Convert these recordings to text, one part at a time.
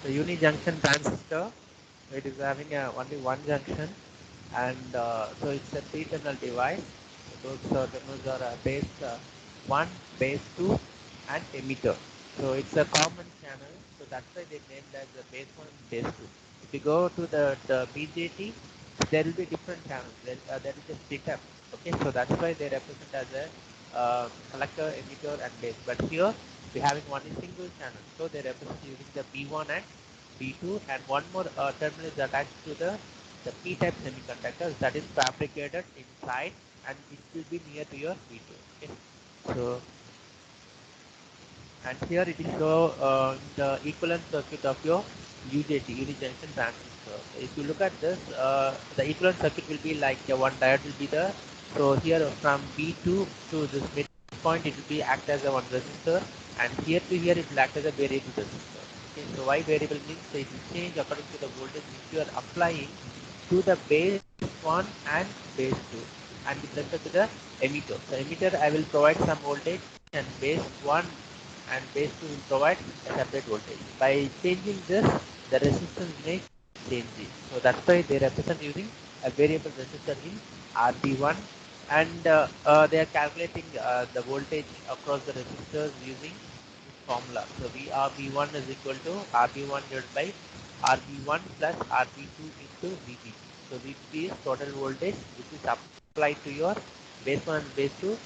The unijunction transistor, it is having only one junction, and so it's a three-terminal device. Those terminals are base 1, base 2, and emitter. So it's a common channel. So that's why they named as the base 1 and base 2. If you go to the BJT, there will be different channels. There is a split up. Okay, so that's why they represent as a collector, emitter, and base. But here we having only single channel, so they represent using the B1 and B2, and one more terminal is attached to the P-type semiconductor that is fabricated inside, and it will be near to your B2. Okay, so and here it is show the equivalent circuit of your UJT, unijunction transistor. If you look at this, the equivalent circuit will be like one diode will be there. So here from B2 to this midpoint, it will be act as a one resistor, and here to here it will act as a variable resistor. Okay, so why variable means it will change according to the voltage which you are applying to the base 1 and base 2, and with respect to the emitter. So emitter I will provide some voltage, and base 1 and base 2 will provide a separate voltage. By changing this, the resistance may change it. So that's why they represent using a variable resistor in RB1, and they are calculating the voltage across the resistors using this formula. So VRB1 is equal to RB1 divided by RB1 plus RB2 into VB. So VB is total voltage which is applied to your base 1 and base 2,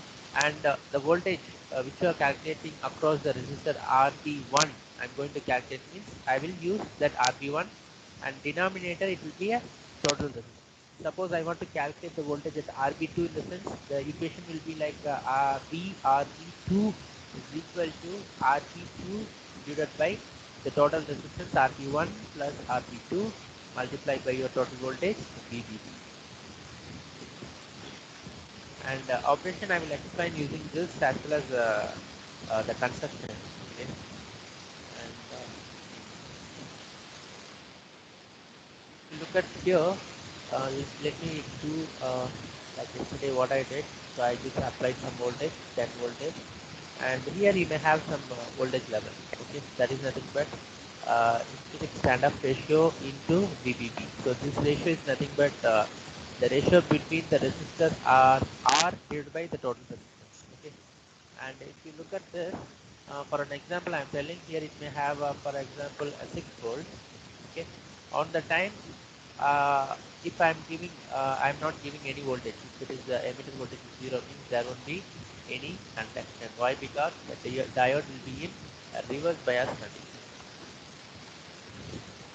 and the voltage which you are calculating across the resistor RB1, I'm going to calculate means I will use that RB1, and denominator it will be a total resistance. Suppose I want to calculate the voltage at RB2, in the sense the equation will be like RB2 is equal to RB2 divided by the total resistance RB1 plus RB2 multiplied by your total voltage VBB. And operation I will explain using this as well as the construction. Okay. And look at here. Let me do like yesterday what I did. So I just applied some voltage, 10 voltage, and here you may have some voltage level. Okay, that is nothing but intrinsic stand-up ratio into VBB. So this ratio is nothing but the ratio between the resistors are R divided by the total resistance. Okay, and if you look at this, for an example, I am telling here it may have, for example, a 6 volt. Okay, on the time, if I am giving, I am not giving any voltage. If it is the emitter voltage is 0, means there won't be any conduction. Why? Because the diode will be in a reverse bias condition.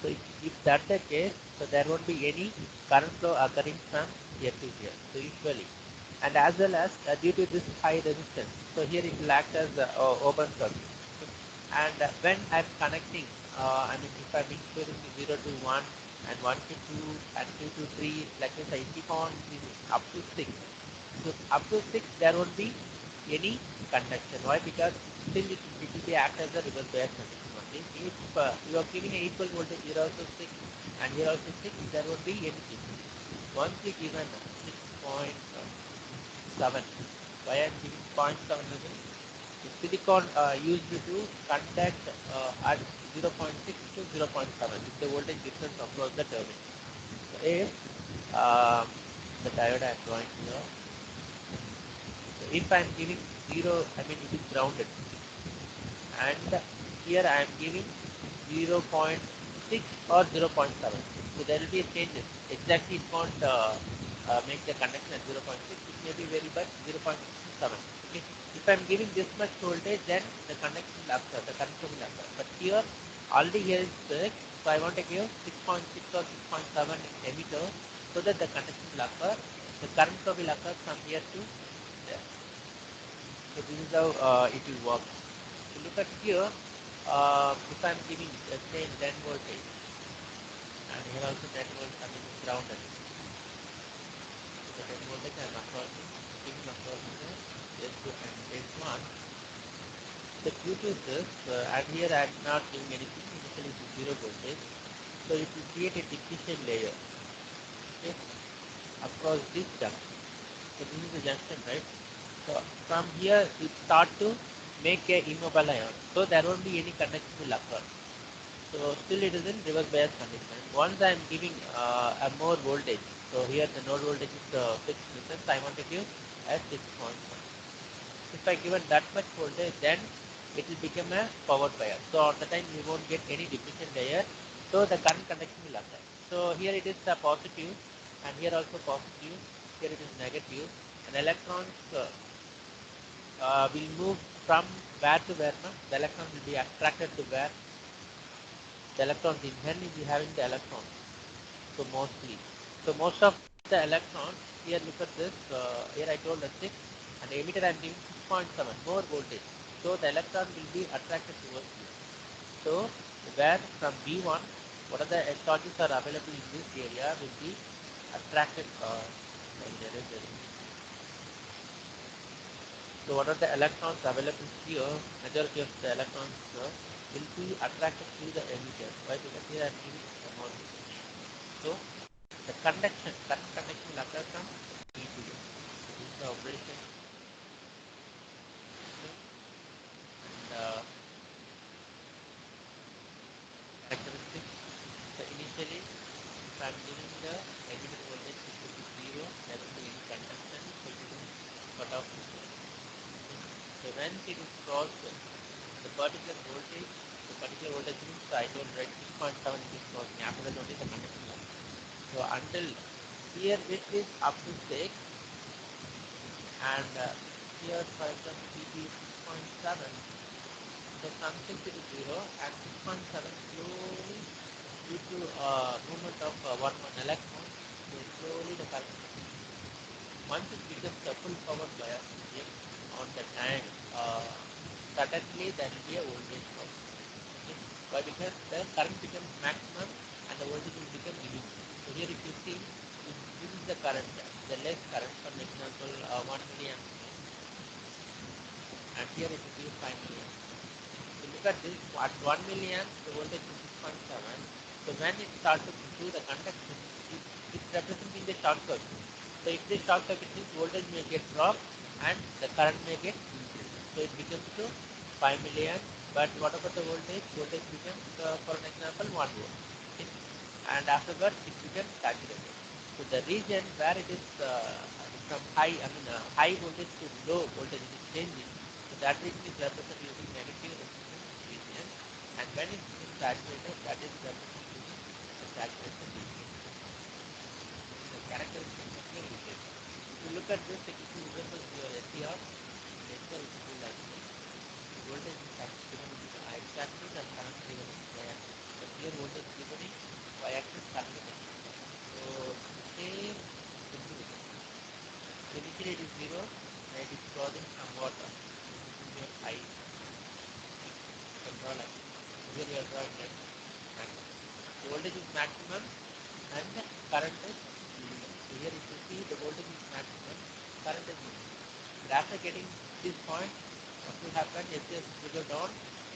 So if that's the case, so there won't be any current flow occurring from here to here. So usually, and as well as due to this high resistance, so here it will act as open circuit. Okay. And when I'm connecting, I mean if I'm including 0 to 1 and 1 to 2 and 2 to 3, like this, I keep on increasing up to 6. So up to 6 there won't be any conduction. Why? Because still it will be act as a reverse bias condition only. If you are giving an equal voltage, here also 6 and here also 6, there won't be any change. Once we given 6.7, why I am giving 0.7 means the silicon used to conduct at 0.6 to 0.7 is the voltage difference across the terminal. So if the diode I am drawing here, so if I am giving 0, I mean it is grounded, and here I am giving 0.6 or 0.7. So there will be a changes. Exactly it won't make the conduction at 0.6. It may be very bad 0.6 to 7. Okay. If I am giving this much voltage, then the conduction will occur, the current flow will occur. But here already here is 6, so I want to give 6.6 or 6.7 emitter so that the conduction will occur. The current flow will occur from here to there. So this is how it will work. So look at here, if I am giving the same 10 voltage, and here also 10 volts, I mean grounded. So the 10 voltage I am approaching, giving across the base 2 and base 1. The due to this, and here I am not giving anything, initially it is 0 voltage. So it will create a depletion layer, okay, across this junction. So this is the junction, right? So from here it start to make a immobile ion. So there won't be any conduction will occur. So still it is in reverse bias condition. Once I am giving a more voltage, so here the node voltage is fixed resistance, I want to give a 6.1. If I given that much voltage, then it will become a power bias. So on the time you won't get any depletion layer, so the current conduction will apply. So here it is the positive, and here also positive, here it is negative, and electrons will move from where to where, no? The electron will be attracted to where the electrons inherently be having the electrons. So mostly, so most of the electrons here, look at this. Here I told the 6, and the emitter I am giving 6.7 more voltage. So the electron will be attracted towards you. So where from B1, what are the charges are available in this area will be attracted. So what are the electrons available here? Majority of the electrons will be attracted to the emitter. Why? Because here I am giving more voltage. So the current conduction will occur from E to M. So this is the operation. And characteristics. So initially, if I am giving the emitter voltage equal to 0, there will be any conduction, so it is cut off. So when it is crossed, the particular voltage, means I told right 6.7 is crossing. After that only the conduction line. So until here it is up to 6, and here for example P is 6.7. So from 6 to 0, and 6.7 slowly, due to movement of one electron, so slowly the current. Once it becomes a full power bias on the time, suddenly there will be a voltage drop. Okay? Why? Because the current becomes maximum and the voltage will become minimum. So here if you see, this is the current, the less current, for example 1 milliamp, and here it will be 5 milliamp. So look at this, at 1 milliamp the voltage is 6.7. So when it starts to do the conduction, it's representing the short circuit. So if the short circuit means voltage may get dropped and the current may get increased. So it becomes to 5 milliamp. But what about the voltage? Voltage becomes, for an example, 1 volt. Okay? And afterwards it becomes saturated. So the region where it is from high voltage to low voltage, it is changing. So that region is represented using negative resistance region, and when it is saturated, that is represented using the saturation region. This is the characteristic of your region. If you look at this, it resembles your SCR. SCR is full like this. The voltage is given in the x-axis and current given in y-axis. So here voltage given in y-axis, current given in x-axis. So the same simplicity. So initially it is 0, and it is crossing some water. This is your high. You can draw like this. Here you are drawing like maximum. The voltage is maximum and the current is minimum. So here if you see, the voltage is maximum, current is minimum. And after getting this point, what will happen? SCS will go down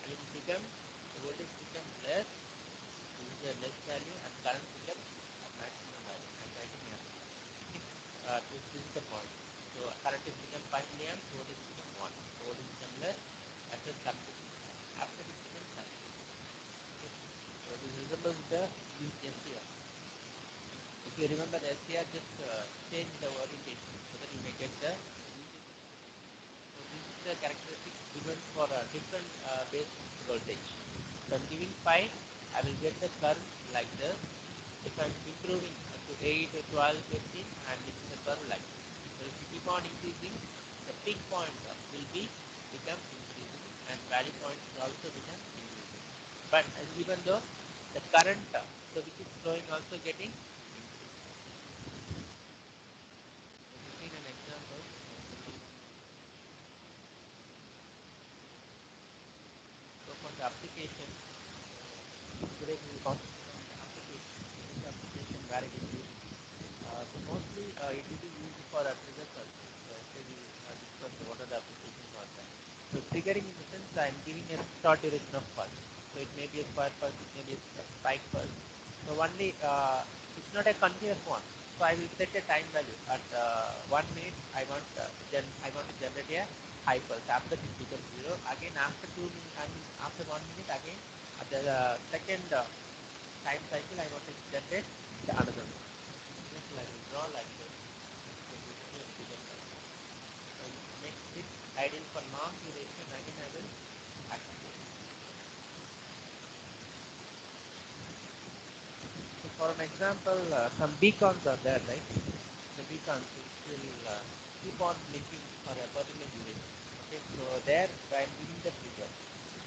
and it will become, the voltage becomes less, this is the less value, and current becomes a maximum value. I'm writing here. Okay? This is the point. So current is become 5 milliamps, voltage become 1. Voltage become less, after current is after it becomes saturated. Okay? So this resembles the SCR. If you remember the SCR, just change the orientation so that you may get the region. So this is the characteristic given for a different base voltage. So I'm giving 5, I will get the curve like this. If I'm improving to 8, 12, 15, and this is the curve like this. So if you keep on increasing, the peak point will be become increasing, and valley point will also become increasing. But even though the current, so which is flowing, also getting increased. So this is an example. So for the application, today we will concentrate on the application. What is the application, where it is used? So mostly it will be used for a trigger circuit. So yesterday we discussed what are the applications are there. So triggering, in the sense I am giving a short duration of pulse. So it may be a square pulse, it may be a spike pulse. So only it's not a continuous one. So I will set a time value at 1 minute. I want to generate a high pulse. After that it becomes 0. Again after 2 minutes, I mean after 1 minute again At the second time cycle, I want to generate the another one. Just like draw like this. And makes it ideal for long duration. Again, I will activate. So for an example, some beacons are there, right? The beacons which will keep on blinking for a particular duration. Okay, so there while giving the trigger.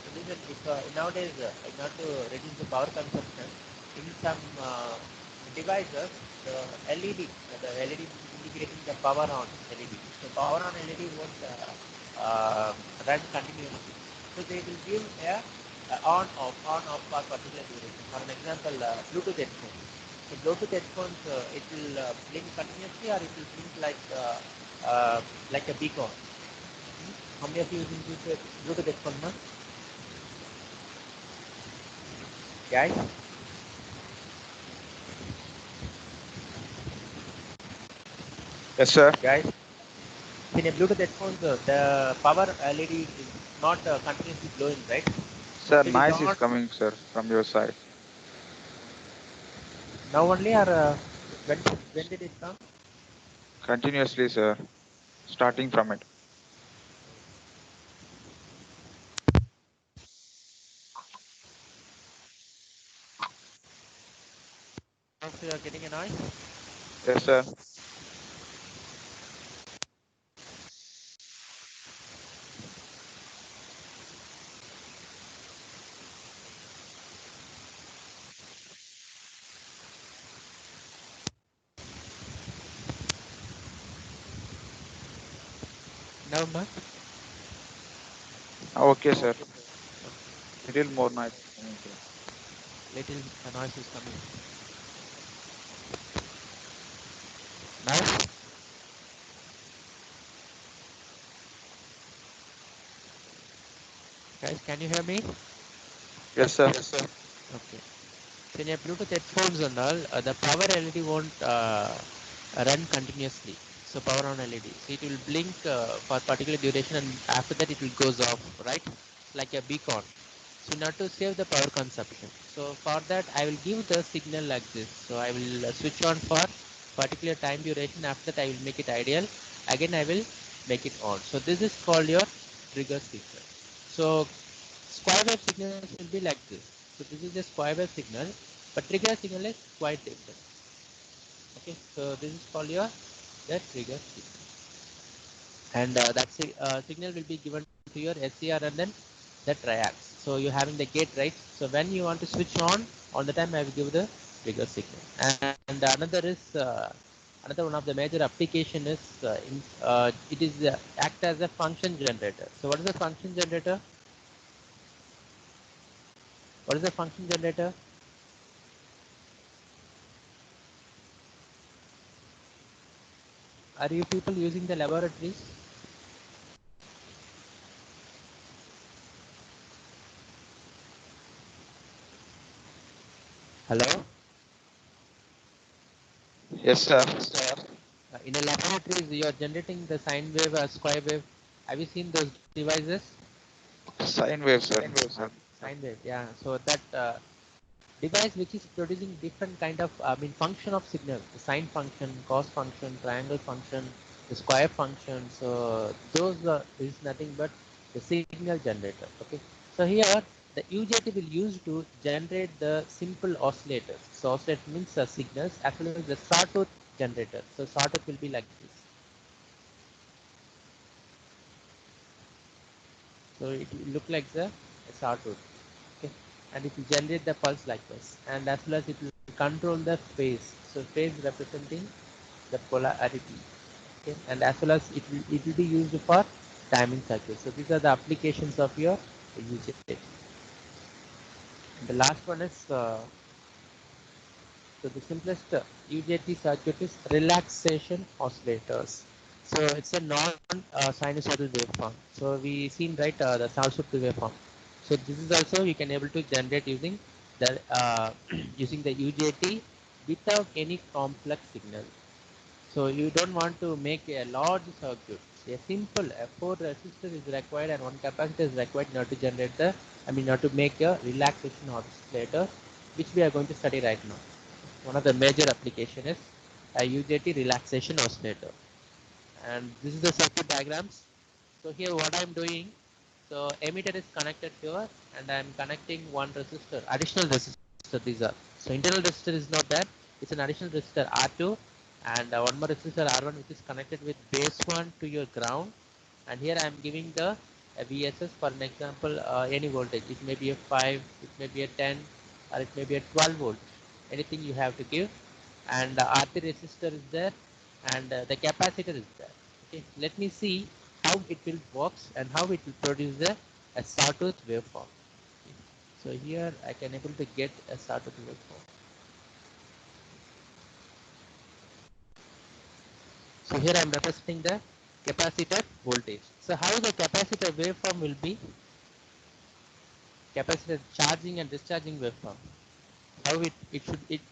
So this is if nowadays in order to reduce the power consumption, in some devices, the LED, the LED indicating the power on LED. So power on LED won't run continuously. So they will give a on off for particular duration. For an example, Bluetooth headphones. So Bluetooth headphones, it will blink continuously or it will blink like a beacon. How many of you using Bluetooth headphones now? Guys? Yes, sir. Guys? In a Bluetooth headphones, the power LED is not continuously glowing, right? Sir, So it is noise is on coming, sir, from your side. now only or when did it come? Continuously, sir. Starting from it. Also you are getting a noise? Yes, sir. No, no. Okay, sir. Little more noise is coming, sir. Little noise is coming. Now? Guys, can you hear me? Yes, sir. Yes, sir. Okay. So in your Bluetooth headphones and all, the power LED won't run continuously. So power on LED. So it will blink for particular duration and after that it will goes off, right? Like a beacon. So in order to save the power consumption. So for that I will give the signal like this. So I will switch on for particular time duration. After that I will make it ideal. Again I will make it on. So this is called your trigger signal. So square wave signals will be like this. So this is a square wave signal, but trigger signal is quite different. Okay, so this is called your the trigger signal, and that signal will be given to your SCR and then the triax. So you're having the gate, right? So when you want to switch on the time I will give the trigger signal. And another is another one of the major application is it is act as a function generator. So what is a function generator? What is a function generator? Are you people using the laboratories? Hello? Yes, sir. Yes, sir. In a laboratories, you are generating the sine wave or square wave. Have you seen those devices? Sine wave, sir. Sine wave, sir. Sine wave, yeah. So that device which is producing different kind of, I mean, function of signal, the sine function, cos function, triangle function, the square function. So those is nothing but the signal generator. Okay. So here the UJT will use to generate the simple oscillators. So oscillator means signals as well as the sawtooth generator. So sawtooth will be like this. So it will look like a sawtooth. Okay, and it will generate the pulse like this, and as well as it will control the phase. So phase representing the polarity. Okay, and as well as it will be used for timing cycles. So these are the applications of your UJT. The last one is so the simplest UJT circuit is relaxation oscillators. So it's a non-sinusoidal waveform. So we seen right the sawtooth waveform. So this is also you can able to generate using the using the UJT without any complex signal. So you don't want to make a large circuit. A simple 4 resistor is required and 1 capacitor is required in order to generate the, not to make a relaxation oscillator, which we are going to study right now. One of the major application is a UJT relaxation oscillator. And this is the circuit diagrams. So here what I'm doing, so emitter is connected here and I'm connecting one resistor, additional resistor these are. So internal resistor is not there, it's an additional resistor R2 and one more resistor R1 which is connected with base 1 to your ground, and here I'm giving the VSS for an example any voltage. It may be a 5, it may be a 10 or it may be a 12 volt, anything you have to give, and R3 resistor is there and the capacitor is there. Okay, let me see how it will works and how it will produce a sawtooth waveform. Okay. So here I can able to get a sawtooth waveform. So here I am representing the capacitor voltage. So how the capacitor waveform will be? Capacitor charging and discharging waveform. How it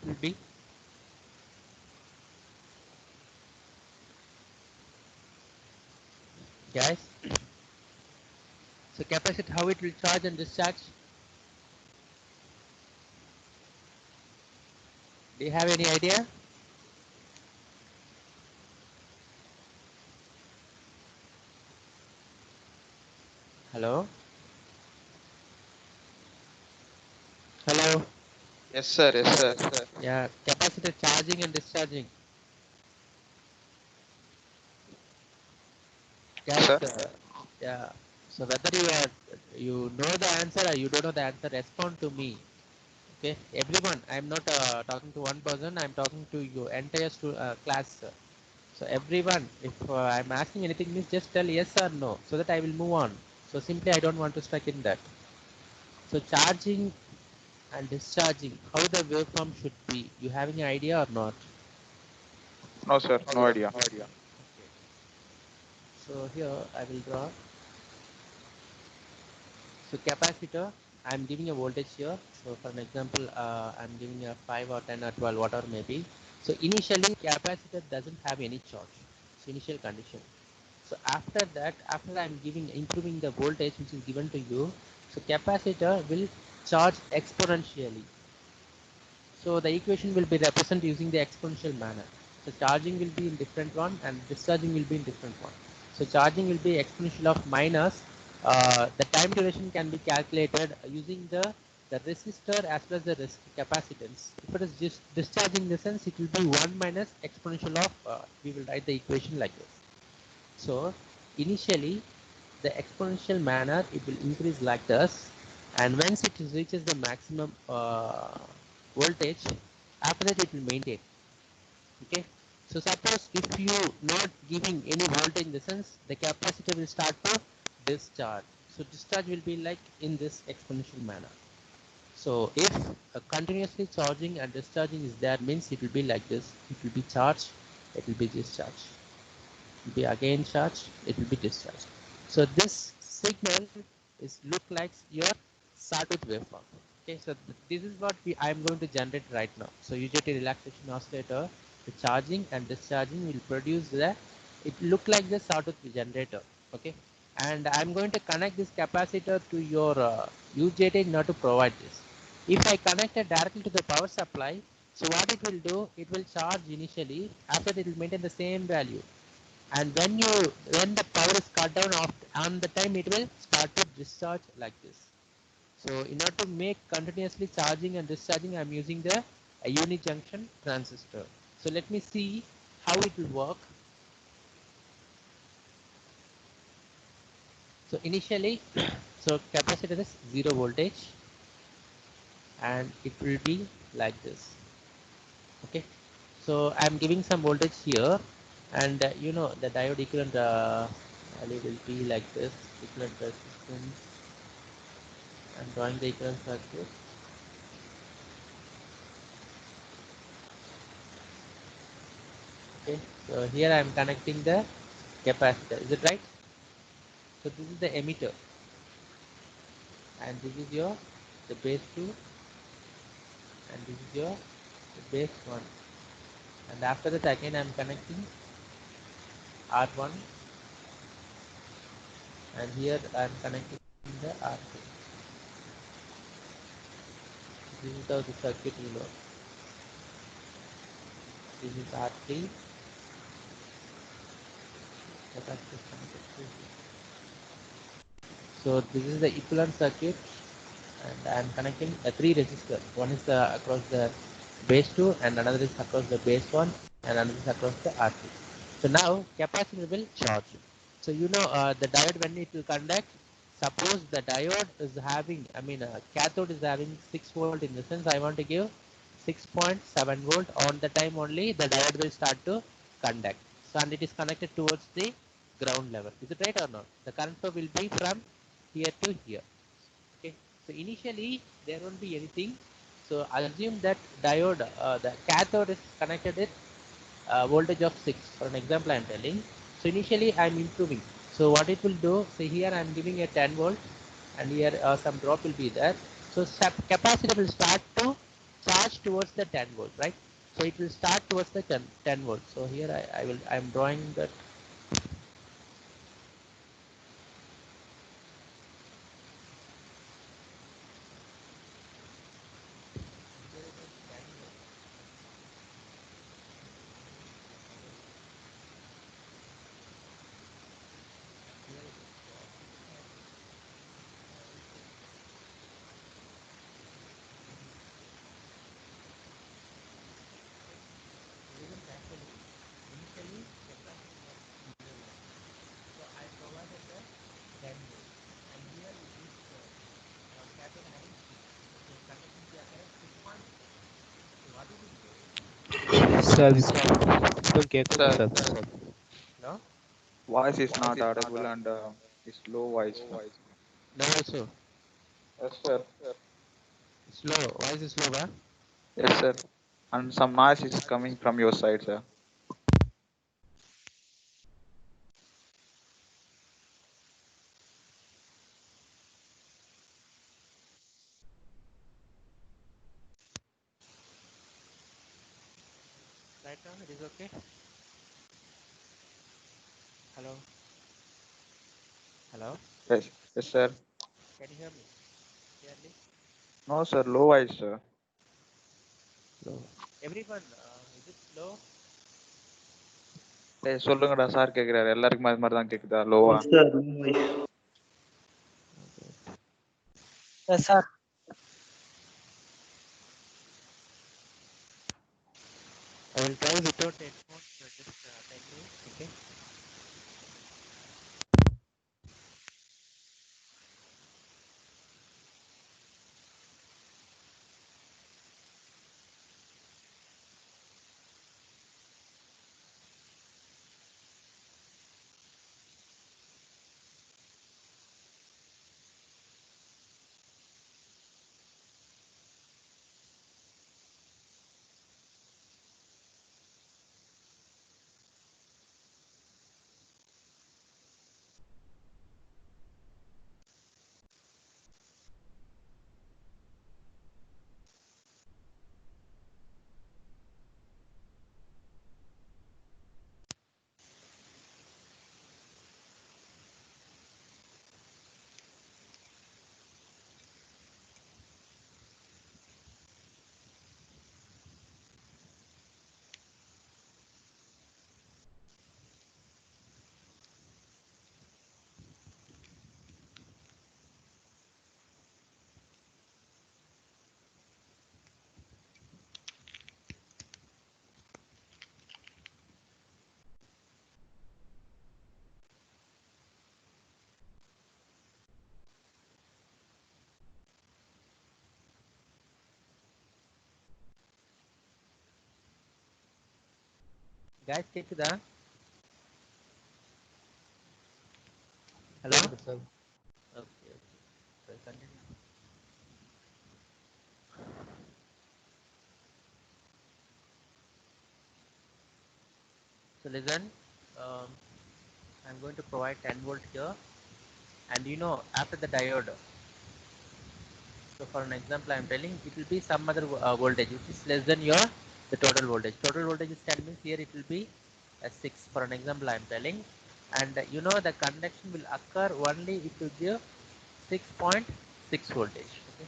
will be? Guys. So capacitor, how it will charge and discharge? Do you have any idea? Hello? Hello? Yes, sir. Yes, sir. Yeah, capacitor charging and discharging. Guys, Sir. yeah. So whether you know the answer or you don't know the answer, respond to me. Okay, everyone. I'm not talking to one person. I'm talking to your entire class. So everyone, if I'm asking anything, means just tell yes or no, so that I will move on. So simply, I don't want to stuck in that. So charging and discharging, how the waveform should be. You have any idea or not? No, sir. No idea. Okay. So here I will draw. So capacitor, I'm giving a voltage here. So for an example, I'm giving a 5 or 10 or 12, whatever maybe. So initially capacitor doesn't have any charge. So initial condition. So after that, after I'm improving the voltage which is given to you, so capacitor will charge exponentially. So the equation will be represented using the exponential manner. So charging will be in different one and discharging will be in different one. So charging will be exponential of minus. The time duration can be calculated using the resistor as well as the capacitance. If it is just discharging in the sense, it will be 1 minus exponential of, we will write the equation like this. So initially the exponential manner, it will increase like this, and once it reaches the maximum voltage, after that it will maintain. Okay, so suppose if you not giving any voltage, in the sense the capacitor will start to discharge. So discharge will be like in this exponential manner. So if continuously charging and discharging is there, means it will be like this. It will be charged, it will be discharged, it will be again charged, it will be discharged. So this signal is look like your sawtooth waveform. Okay, so this is what I am going to generate right now. So UJT relaxation oscillator, the charging and discharging will produce it look like the sawtooth generator. Okay, and I'm going to connect this capacitor to your UJT in order to provide this. If I connect it directly to the power supply, so what it will do, it will charge initially, after that it will maintain the same value, and when the power is cut down on the time, it will start to discharge like this. So in order to make continuously charging and discharging, I'm using the unijunction transistor. So let me see how it will work. So initially, so capacitor is 0 voltage and it will be like this. Okay, so I'm giving some voltage here, and the diode equivalent value will be like this. Equivalent resistance. I'm drawing the equivalent circuit. Okay, so here I'm connecting the capacitor. Is it right? So this is the emitter, and this is your the base 2, and this is your the base 1. And after that again I'm connecting R1 and here I am connecting the R3. This is how the circuit will look. This is R3. So this is the equivalent circuit, and I am connecting a 3 resistors. One is across the base 2, and another is across the base 1, and another is across the R3. So now capacitor will charge. So you know the diode, when it will conduct, suppose the diode is having, cathode is having 6 volt, in the sense I want to give 6.7 volt. On the time only the diode will start to conduct. So, and it is connected towards the ground level. Is it right or not? The current flow will be from here to here. Okay. So initially there won't be anything. So assume that diode, the cathode is connected with voltage of 6. For an example I am telling. So initially I am improving. So what it will do, say here I am giving a 10 volt, and here some drop will be there. So capacitor will start to charge towards the 10 volt, right? So it will start towards the 10 volt. So here I am drawing that. Sir, don't get Sir, sir. No? voice is not audible and it's low voice. No also. Yes, sir. Slow. Why is it slow, huh? Yes, sir. And some noise is coming from your side, sir. Right now it is okay. Hello. Hello. Yes, yes, sir. Can you hear me clearly? No, sir. Low voice, sir. Slow. Everyone, is it slow? சொல்லுங்கடா sir கேக்குறாரு எல்லாருக்கும் அது மாதிரி தான் கேக்குதா லோவா Yes, sir. I will try without headphones for just 10 minutes. Okay. Guys, கேக்குதா? Hello? Sir. Okay, okay. So continue. So listen, um, I'm going to provide 10 volt here, and you know after the diode. So for an example, I'm telling it will be some other voltage which is less than your the total voltage. Total voltage is 10 means here it will be a 6. For an example, I'm telling. and you know the conduction will occur only if you give 6.6 voltage. Okay?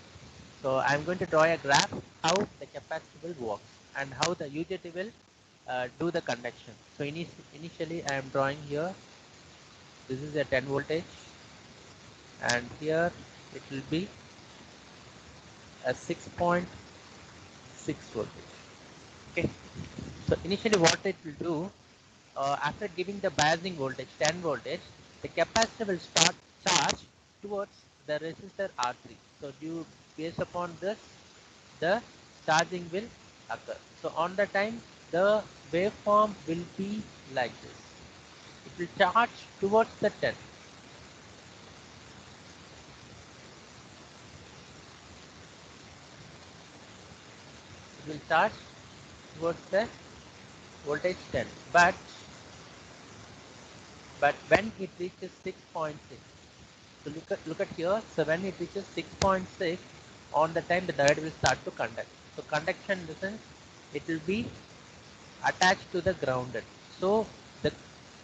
So I'm going to draw a graph how the capacitor will work and how the UJT will do the conduction. So initially I am drawing here, this is a 10 voltage, and here it will be a 6.6 voltage. Okay. So initially what it will do, after giving the biasing voltage 10 voltage, the capacitor will start charge towards the resistor R3. So due based upon this, the charging will occur. So on the time, the waveform will be like this. It will charge towards the 10. It will charge towards the voltage 10. But when it reaches 6.6, so look at here. So when it reaches 6.6, on the time the diode will start to conduct. So conduction in the sense it will be attached to the grounded. So the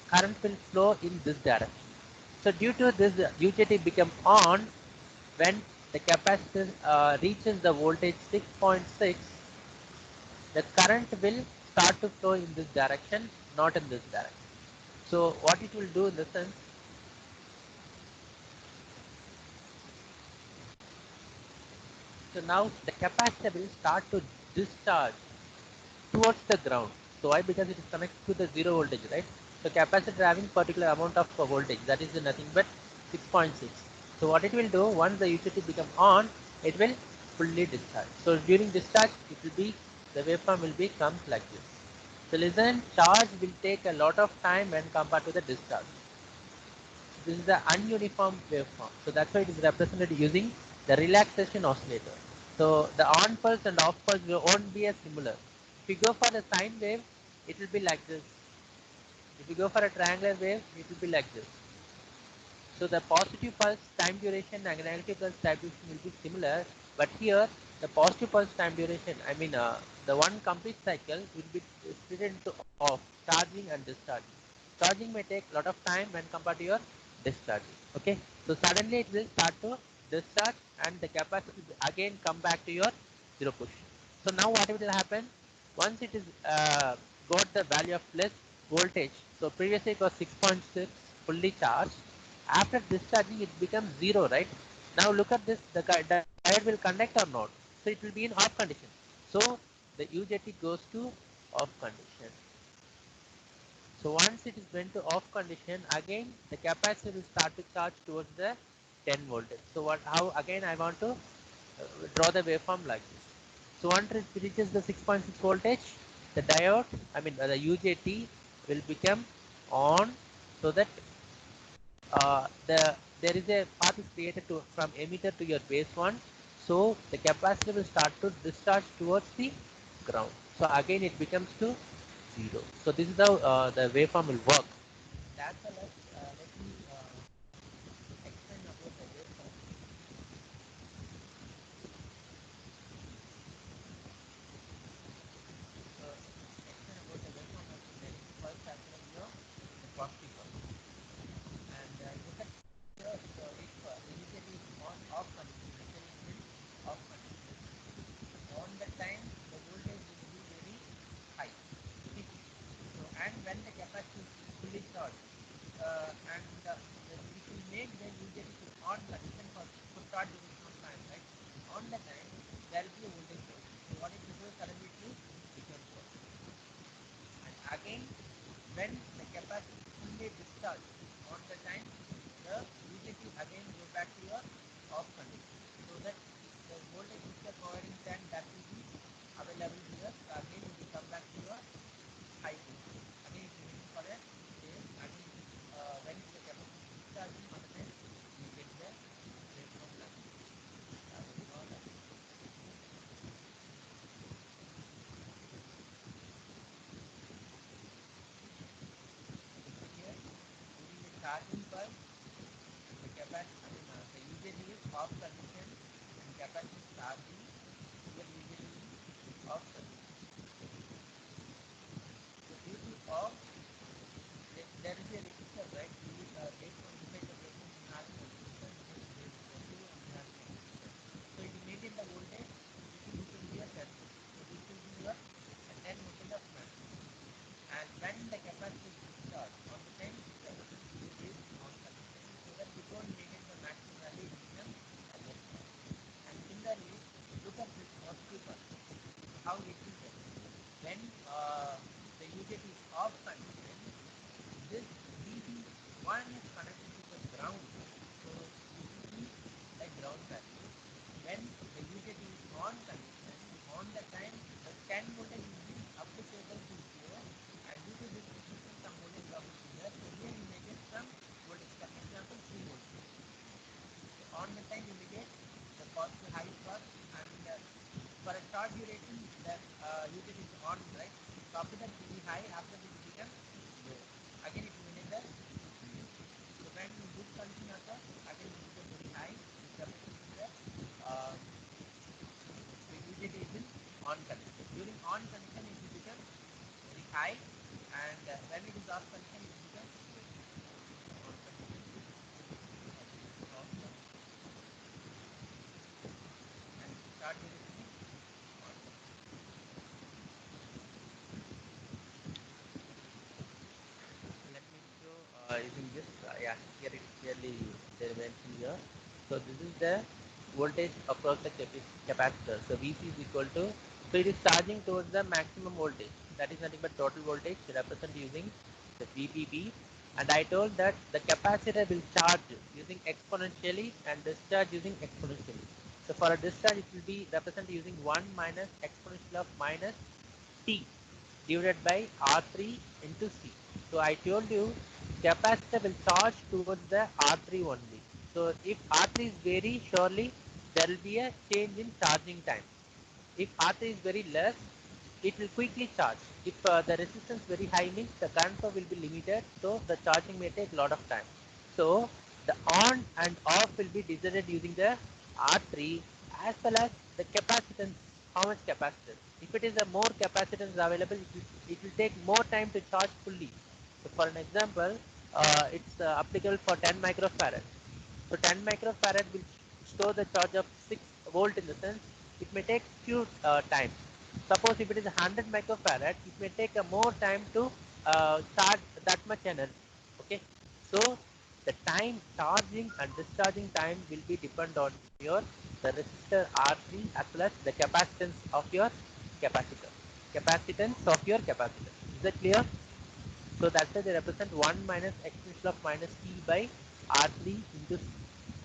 current will flow in this direction. So due to this, UJT become on when the capacitor reaches the voltage 6.6. The current will start to flow in this direction, not in this direction. So what it will do in the sense, so now the capacitor will start to discharge towards the ground. So why? Because it is connected to the zero voltage, right? So capacitor having particular amount of voltage, that is nothing but 6.6. So what it will do, once the UJT become on, it will fully discharge. So during discharge, it will be, the waveform will be comes like this. So listen, charge will take a lot of time when compared to the discharge. This is the ununiform waveform. So that's why it is represented using the relaxation oscillator. So the on pulse and off pulse won't be as similar. If you go for the sine wave, it will be like this. If you go for a triangular wave, it will be like this. So the positive pulse time duration and negative pulse time duration will be similar, but here the positive pulse time duration, the one complete cycle will be split into off, charging and discharging. Charging may take a lot of time when compared to your discharging. Okay, so suddenly it will start to discharge and the capacity will again come back to your zero position. So now what will happen? Once it is got the value of less voltage, so previously it was 6.6 fully charged. After discharging, it becomes zero, right? Now look at this, the diode will conduct or not. So it will be in off condition. So the UJT goes to off condition. So once it is went to off condition, again the capacitor will start to charge towards the 10 voltage. So how again I want to draw the waveform like this. So once it reaches the 6.6 voltage, the diode, the UJT will become on, so that there is a path is created from emitter to your base one. So the capacitor will start to discharge towards the ground. So again it becomes to zero. So this is how the waveform will work. That's all. Let me explain about the waveform. Explain about the waveform of the negative pulse as well as the positive pulse. And look at here, so if the UJT is on off condition, let's say it is off condition, on the time the voltage will be very high. Okay. So and when the capacitor is fully charged, it will make the UJT to on condition for short duration of time, right? On the time there will be a voltage source. So what it will do, suddenly it will become short. And again, when the capacitor is fully discharged, on the time the UJT again go back to your off condition, so that the voltage which you are providing 10, that will be available here. So again it will come back to your high voltage. Again it will wait for a phase. Again when the capacitor is discharging, on the time you get the waveform like this. Here during the charging pulse, the capacitor, the UJT is off condition and capacitor is charging. Here UJT is off condition. So due to off, there is a resistor, right? for a short duration, the UJT is on, right? So after that it will be high, after that it will become low. Again it will remain the low. So when this condition occurs, again it will become very high. This represents the UJT is in on condition. During on condition it will become very high, and when it is off condition it will become low. On condition off and start duration is on. Let me show using this. Yeah, here it is clearly they mentioned here. So this is the voltage across the capacitor. So VC is equal to, so it is charging towards the maximum voltage. That is nothing but total voltage represented using the VBB. And I told that the capacitor will charge using exponentially and discharge using exponentially. So for a discharge, it will be represented using 1 minus exponential of minus T divided by R3 into C. So I told you capacitor will charge towards the R3 only. So if R3 is very, surely there will be a change in charging time. If R3 is very less, it will quickly charge. If the resistance very high means the current flow will be limited, so the charging may take a lot of time. So the on and off will be decided using the R3 as well as the capacitance, how much capacitance. If it is a more capacitance available, it will take more time to charge fully. So for an example, it's applicable for 10 microfarad. So 10 microfarad will store the charge of 6 volt in the sense it may take few times. Suppose if it is 100 microfarad, it may take a more time to charge that much energy. Okay, so the time charging and discharging time will be depend on your the resistor R3 as well as the capacitance of your capacitor. Capacitance of your capacitor. Is that clear? So that's why they represent 1 minus exponential of minus T by R3 into C.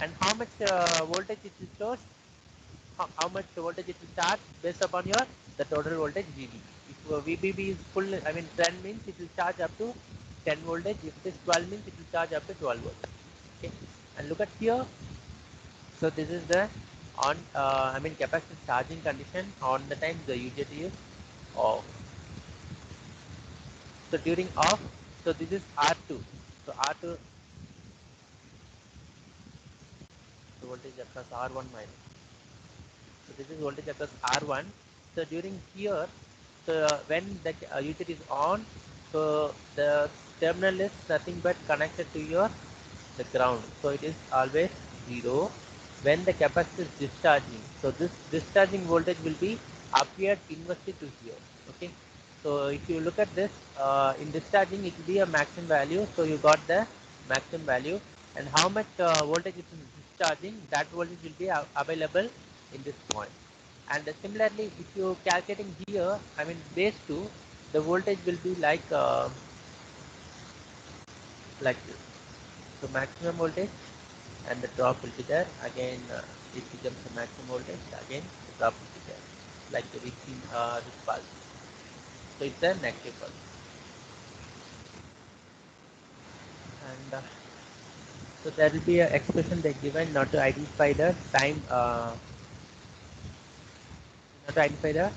And how much voltage it will source? How much voltage it will charge based upon your the total voltage VB. If VBB is full, I mean 10 means it will charge up to 10 voltage. If it is 12 means it will charge up to 12 voltage. Okay. And look at here. So this is the on, I mean capacitor charging condition on the time the UJT is off. So during off, so this is R2. So R2, the voltage across R1 minus. So this is voltage across R1. So during here, so when the UJT is on, so the terminal is nothing but connected to your the ground. So it is always 0 when the capacitor is discharging. So this discharging voltage will be appeared inversely to here. Okay. So if you look at this in discharging, it will be a maximum value. So you got the maximum value, and how much voltage it is discharging, that voltage will be available in this point. And similarly, if you calculating here, I mean base 2, the voltage will be like this. So maximum voltage and the drop will be there. Again, it becomes the maximum voltage. Again, the drop will be there, like the reaching this pulse. So it's a negative pulse. And so there will be an expression they given not to identify the time, not to identify the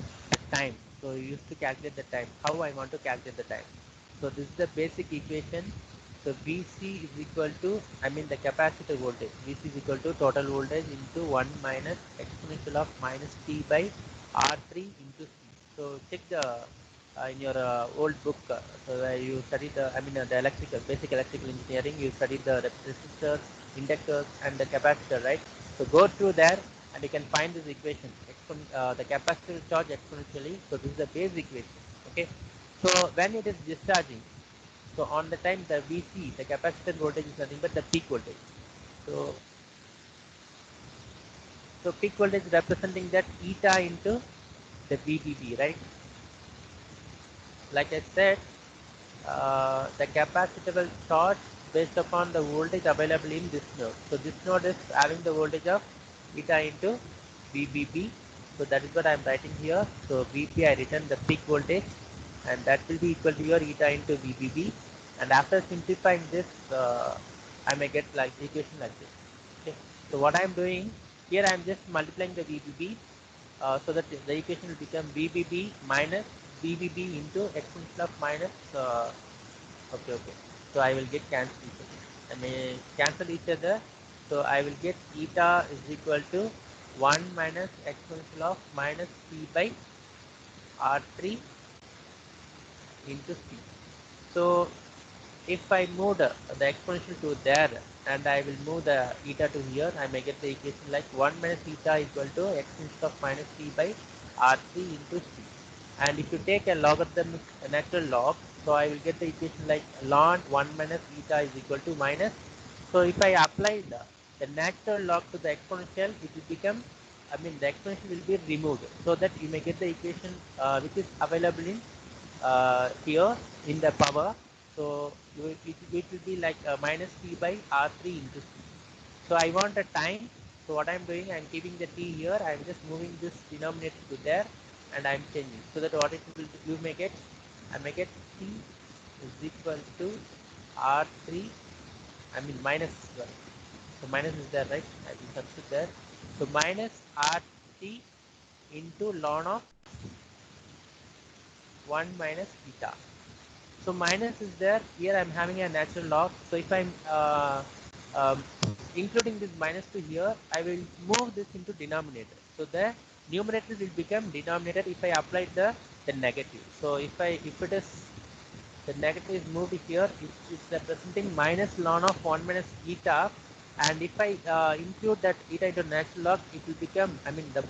time. So you used to calculate the time. How I want to calculate the time. So this is the basic equation. So VC is equal to, I mean the capacitor voltage. VC is equal to total voltage into 1 minus exponential of minus T by R3 into C. So check the in your old book, so where you studied the, I mean the electrical, basic electrical engineering, you studied the resistors, inductors and the capacitor, right? So go through there and you can find this equation. The capacitor will charge exponentially. So this is the base equation. Okay. So when it is discharging, so on the time the VC, the capacitor voltage is nothing but the peak voltage. So so peak voltage representing that eta into the VBB, right? Like I said, the capacitor will charge based upon the voltage available in this node. So this node is having the voltage of eta into VBB. So that is what I am writing here. So VP I written the peak voltage, and that will be equal to your eta into VBB. And after simplifying this, I may get like equation like this. Okay. So what I am doing here, I am just multiplying the VBB so that the equation will become VBB minus VBB into exponential of minus. Okay. So I will get cancel each other. I may cancel each other. So I will get eta is equal to 1 minus exponential of minus p by r3 into c. So if I move the exponential to there and I will move the eta to here, I may get the equation like 1 minus eta equal to exponential of minus p by r3 into c. And if you take a logarithmic a natural log, so I will get the equation like ln 1 minus eta is equal to minus. So if I apply the natural log to the exponential, it will become, I mean the exponential will be removed, so that you may get the equation which is available in here in the power. So it will be like minus p by r3 into c. So I want a time. So what I'm doing, I'm keeping the t here. I'm just moving this denominator to there, and I'm changing. So that what it will do, you may get, I may get t is equal to r3. I mean minus. So minus is there, right? I will substitute there. So minus rt into ln of 1 minus theta. So minus is there. Here I'm having a natural log. So if I'm including this minus to here, I will move this into denominator. So the numerator will become denominator if I apply the negative. So if it is the negative is moved here, it's representing minus ln of 1 minus eta. And if I include that eta into natural log, it will become, I mean the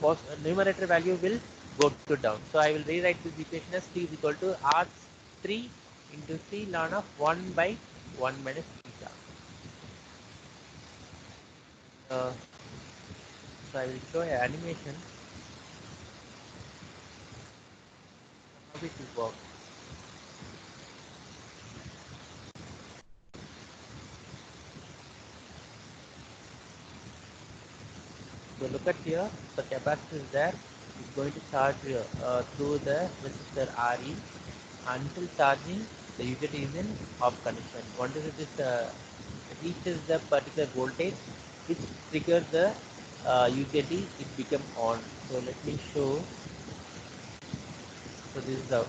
numerator value will go to down. So I will rewrite this equation as t is equal to r3 into c ln of 1 by 1 minus eta. So I will show an animation how it will work. So look at here, the capacitor is there. It's going to charge through the resistor RE. Until charging, the UJT is in off condition. Once it is reaches the particular voltage, which triggers the UJT, it becomes on. So let me show. So this is the,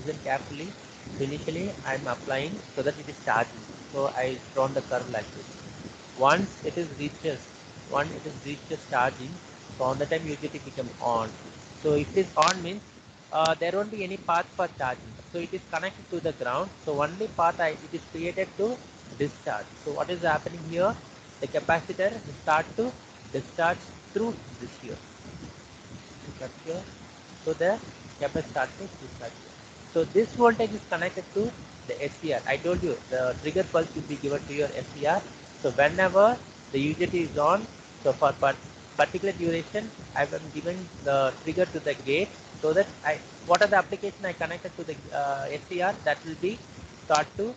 listen carefully. So initially I am applying so that it is charging. So I drawn the curve like this. Once it is reaches charging, so on the time UJT become on. So if it is on means there won't be any path for charging. So it is connected to the ground. So only path it is created to discharge. So what is happening here? The capacitor start to discharge through this here. Cut here. So the capacitor starts to discharge here. So this voltage is connected to the SCR. I told you the trigger pulse will be given to your SCR. So whenever the UJT is on, so for particular duration, I am giving the trigger to the gate, so that what are the application I connected to the SCR, that will be start to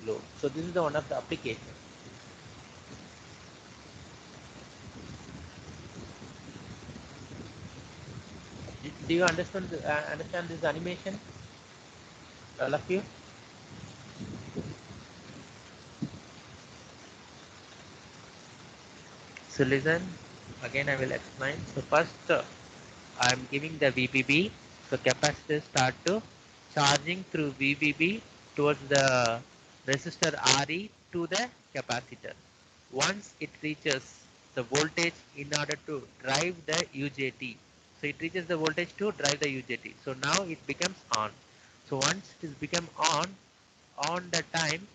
load. So this is the one of the application. Do you understand this animation? All of you? So listen, again I will explain. So first I am giving the VBB. So capacitor start to charging through VBB towards the resistor RE to the capacitor. Once it reaches the voltage in order to drive the UJT. So it reaches the voltage to drive the UJT. So now it becomes on. So once it is become on the time,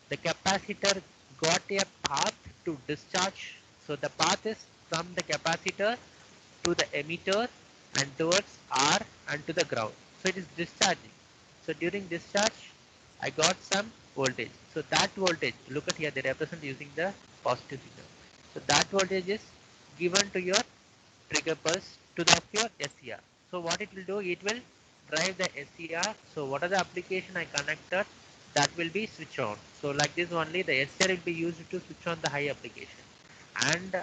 the capacitor got a path to discharge. So the path is from the capacitor to the emitter and towards R and to the ground. So it is discharging. So during discharge, I got some voltage. So that voltage, look at here, they represent using the positive signal. So that voltage is given to your trigger pulse to the of your SCR. So what it will do, it will drive the SCR. So what are the application I connected, that will be switch on. So like this only the SCR will be used to switch on the high application, and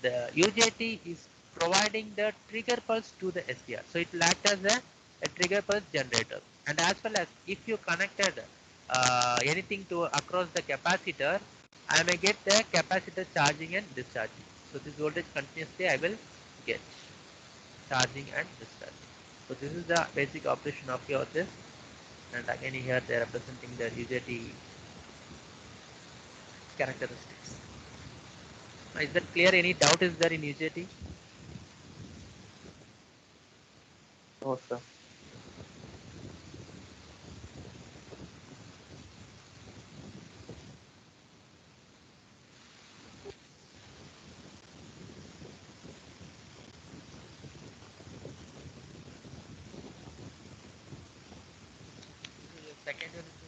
the UJT is providing the trigger pulse to the SCR. So it will act as a trigger pulse generator. And as well as if you connected anything to across the capacitor, I may get the capacitor charging and discharging. So this voltage continuously I will get. charging and discharging. So this is the basic operation of your this, and again here they are representing the UJT characteristics. Now, is that clear? Any doubt is there in UJT? No, sir. Second one is